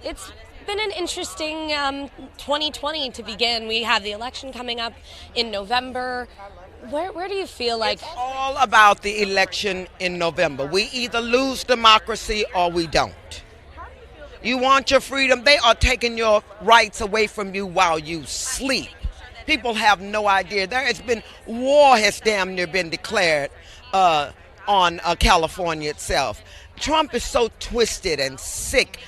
It's been an interesting 2020 to begin. We have the election coming up in November. Where do you feel like? It's all about the election in November. We either lose democracy or we don't. You want your freedom, they are taking your rights away from you while you sleep. People have no idea. There has been war has damn near been declared on California itself. Trump is so twisted and sick.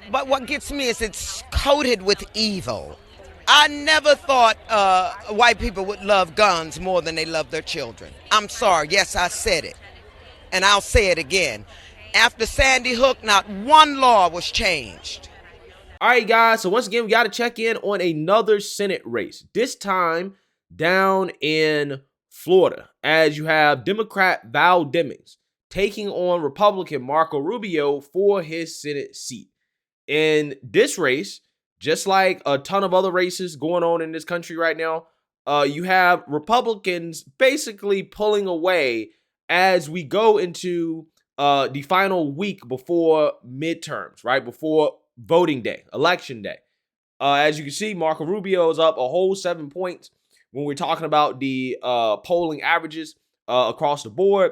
But what gets me is it's coated with evil. I never thought white people would love guns more than they love their children. I'm sorry. Yes, I said it. And I'll say it again. After Sandy Hook, not one law was changed. All right, guys. So once again, we got to check in on another Senate race. This time down in Florida, as you have Democrat Val Demings taking on Republican Marco Rubio for his Senate seat. In this race, just like a ton of other races going on in this country right now, you have Republicans basically pulling away as we go into the final week before midterms, right? Before voting day, election day. As you can see, Marco Rubio is up a whole 7 points when we're talking about the polling averages across the board.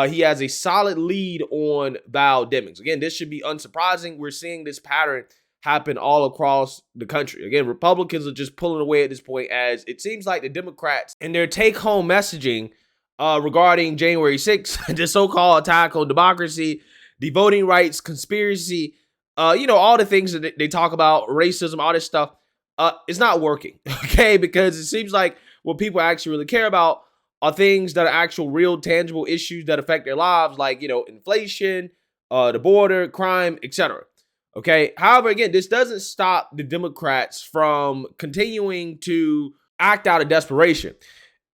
He has a solid lead on Val Demings. Again, this should be unsurprising. We're seeing this pattern happen all across the country. Again, Republicans are just pulling away at this point, as it seems like the Democrats and their take-home messaging regarding January 6th, the so-called attack on democracy, the voting rights conspiracy, all the things that they talk about, racism, all this stuff, it's not working, okay? Because it seems like what people actually really care about are things that are actual, real, tangible issues that affect their lives, like, inflation, the border, crime, etc. Okay. However, again, this doesn't stop the Democrats from continuing to act out of desperation.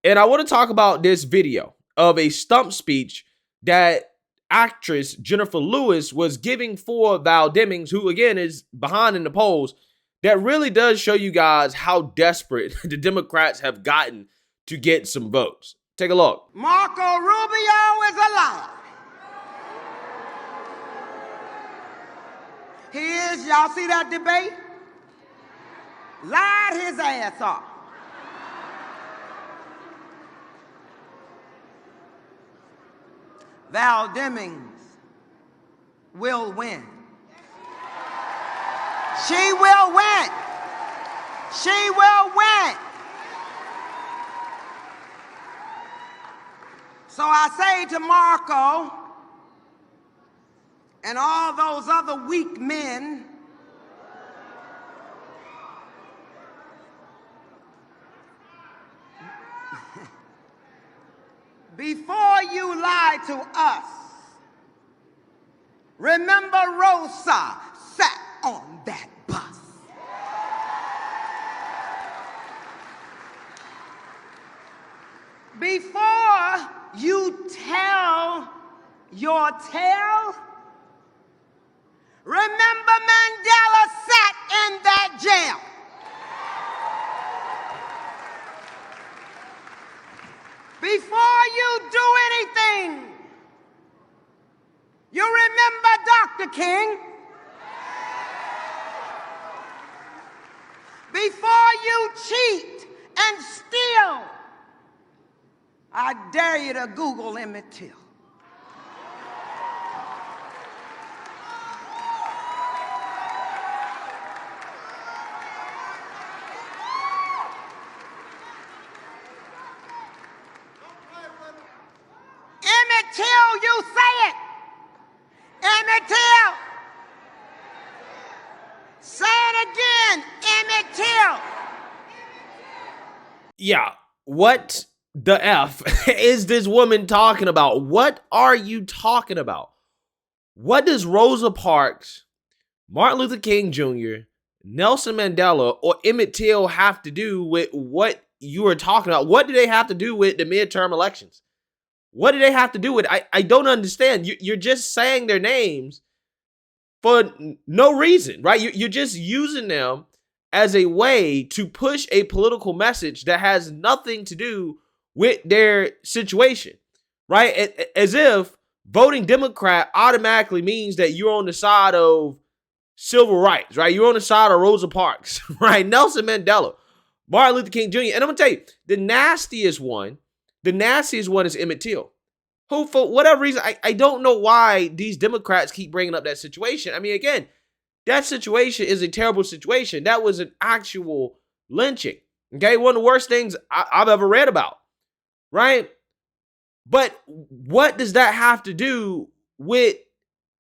And I want to talk about this video of a stump speech that actress Jenifer Lewis was giving for Val Demings, who, again, is behind in the polls. That really does show you guys how desperate the Democrats have gotten to get some votes. Take a look. Marco Rubio is alive. He is, y'all see that debate? Lied his ass off. Val Demings will win. She will win. She will win. So I say to Marco and all those other weak men, before you lie to us, remember Rosa sat on that bus. Before you tell your tale, remember Mandela sat in that jail. Before you do anything, you remember Dr. King. Before you cheat and steal, I dare you to Google Emmett Till. Emmett Till, you say it. Emmett Till. Say it again, Emmett Till. Yeah, what the F is this woman talking about? What are you talking about? What does Rosa Parks, Martin Luther King Jr., Nelson Mandela, or Emmett Till have to do with what you are talking about? What do they have to do with the midterm elections? What do they have to do with it? I don't understand. You're just saying their names for no reason, right? You're just using them as a way to push a political message that has nothing to do with their situation, right? As if voting Democrat automatically means that you're on the side of civil rights, right? You're on the side of Rosa Parks, right? Nelson Mandela, Martin Luther King Jr. And I'm gonna tell you, the nastiest one is Emmett Till, who, for whatever reason, I don't know why these Democrats keep bringing up that situation. I mean, again, that situation is a terrible situation. That was an actual lynching, okay? One of the worst things I've ever read about, right? But what does that have to do with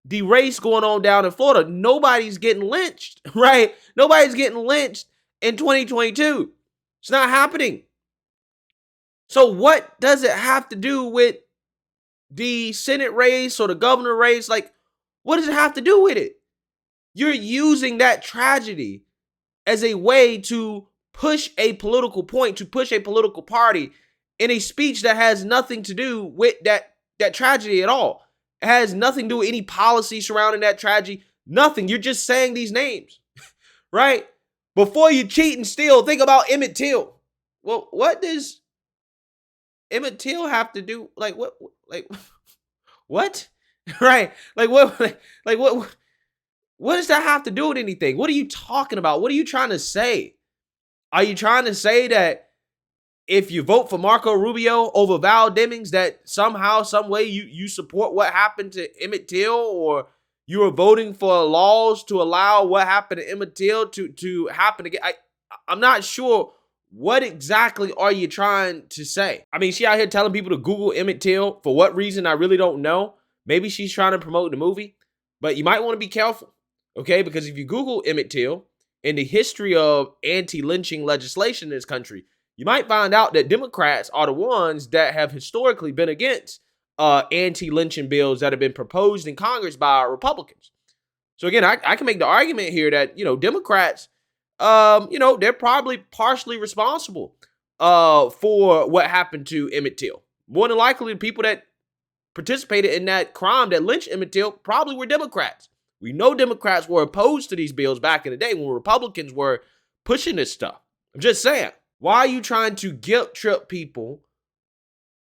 the race going on down in Florida? Nobody's getting lynched, right? Nobody's getting lynched in 2022. It's not happening. So what does it have to do with the Senate race or the governor race? Like, what does it have to do with it? You're using that tragedy as a way to push a political point, to push a political party in a speech that has nothing to do with that tragedy at all. It has nothing to do with any policy surrounding that tragedy. Nothing. You're just saying these names, right? Before you cheat and steal, think about Emmett Till. Well, what does Emmett Till have to do? Like what? Like what? Right? Like what? Like what? What does that have to do with anything? What are you talking about? What are you trying to say? Are you trying to say that if you vote for Marco Rubio over Val Demings, that somehow, some way you support what happened to Emmett Till, or you are voting for laws to allow what happened to Emmett Till to happen again? I'm not sure. What exactly are you trying to say? I mean, she out here telling people to Google Emmett Till. For what reason, I really don't know. Maybe she's trying to promote the movie, but you might want to be careful, okay? Because if you Google Emmett Till and the history of anti-lynching legislation in this country, you might find out that Democrats are the ones that have historically been against anti-lynching bills that have been proposed in Congress by Republicans. So again, I can make the argument here that, Democrats, they're probably partially responsible for what happened to Emmett Till. More than likely, the people that participated in that crime that lynched Emmett Till probably were Democrats. We know Democrats were opposed to these bills back in the day when Republicans were pushing this stuff. I'm just saying, why are you trying to guilt trip people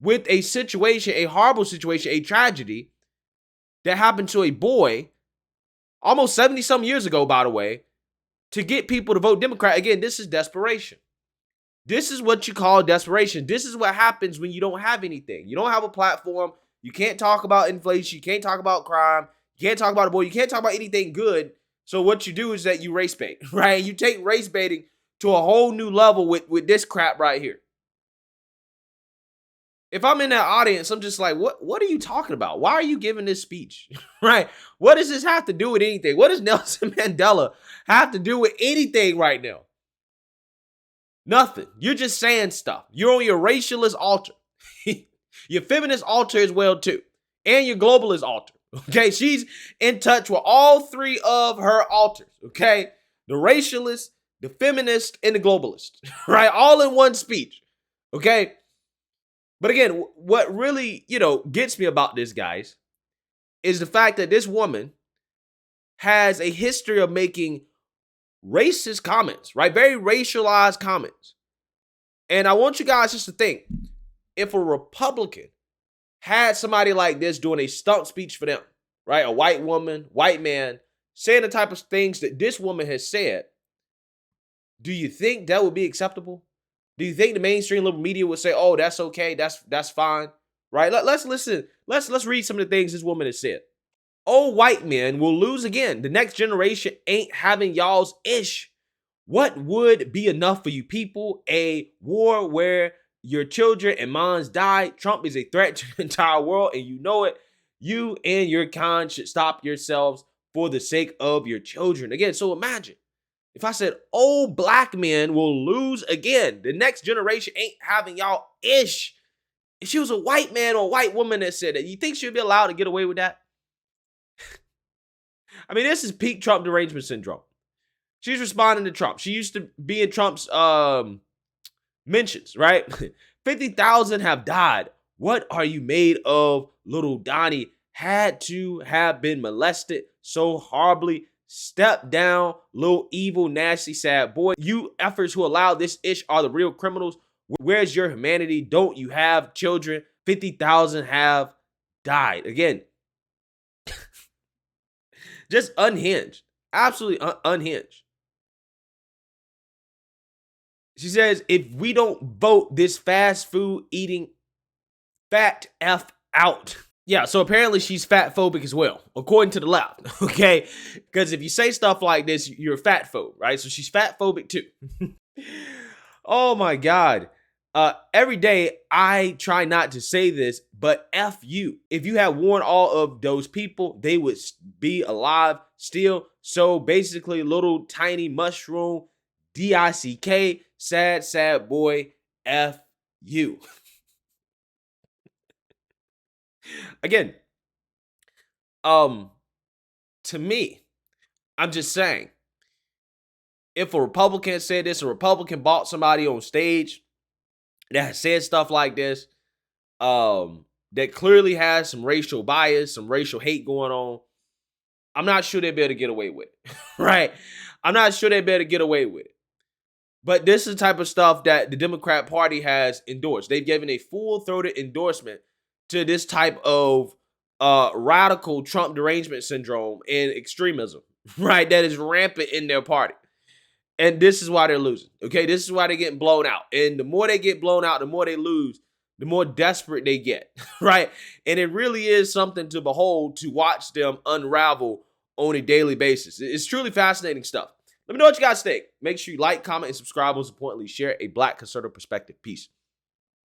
with a situation, a horrible situation, a tragedy that happened to a boy almost 70-some years ago, by the way, to get people to vote Democrat? Again, this is desperation. This is what you call desperation. This is what happens when you don't have anything. You don't have a platform. You can't talk about inflation. You can't talk about crime. You can't talk about a boy. You can't talk about anything good. So what you do is that you race bait, right? You take race baiting to a whole new level with this crap right here. If I'm in that audience, I'm just like, what are you talking about? Why are you giving this speech? Right? What does this have to do with anything? What does Nelson Mandela have to do with anything right now? Nothing. You're just saying stuff. You're on your racialist altar. Your feminist altar as well, too. And your globalist altar. Okay? She's in touch with all three of her altars. Okay? The racialist, the feminist, and the globalist. Right? All in one speech. Okay? But again, what really, gets me about this, guys, is the fact that this woman has a history of making racist comments, right? Very racialized comments. And I want you guys just to think, if a Republican had somebody like this doing a stump speech for them, right? A white woman, white man, saying the type of things that this woman has said, do you think that would be acceptable? Do you think the mainstream liberal media would say, "Oh, that's okay, that's fine," right? Let's listen. Let's read some of the things this woman has said. "Old white men will lose again. The next generation ain't having y'all's ish. What would be enough for you people? A war where your children and moms die. Trump is a threat to the entire world, and you know it. You and your kind should stop yourselves for the sake of your children." Again, so imagine if I said, "Old black men will lose again. The next generation ain't having y'all ish." If she was a white man or a white woman that said that, you think she'd be allowed to get away with that? I mean, this is peak Trump derangement syndrome. She's responding to Trump. She used to be in Trump's mentions, right? 50,000 have died. What are you made of? Little Donnie had to have been molested so horribly. Step down, little evil, nasty, sad boy. You efforts who allow this ish are the real criminals. Where's your humanity? Don't you have children? 50,000 have died. Again, just unhinged. Absolutely unhinged. She says, if we don't vote this fast food eating fat F out. Yeah, so apparently she's fat phobic as well, according to the left, okay? Because if you say stuff like this, you're fat phobe, right? So she's fat phobic too. Oh my God. Every day I try not to say this, but F you. If you had warned all of those people, they would be alive still. So basically, little tiny mushroom, DICK, sad boy, F you. Again, to me, I'm just saying, if a Republican said this, a Republican bought somebody on stage that has said stuff like this, that clearly has some racial bias, some racial hate going on, I'm not sure they'd be able to get away with it, right? I'm not sure they'd be able to get away with it. But this is the type of stuff that the Democrat Party has endorsed. They've given a full-throated endorsement to this type of radical Trump derangement syndrome and extremism, right? That is rampant in their party. And this is why they're losing, okay? This is why they're getting blown out. And the more they get blown out, the more they lose, the more desperate they get, right? And it really is something to behold to watch them unravel on a daily basis. It's truly fascinating stuff. Let me know what you guys think. Make sure you like, comment, and subscribe. Most importantly, share a Black conservative perspective. Peace.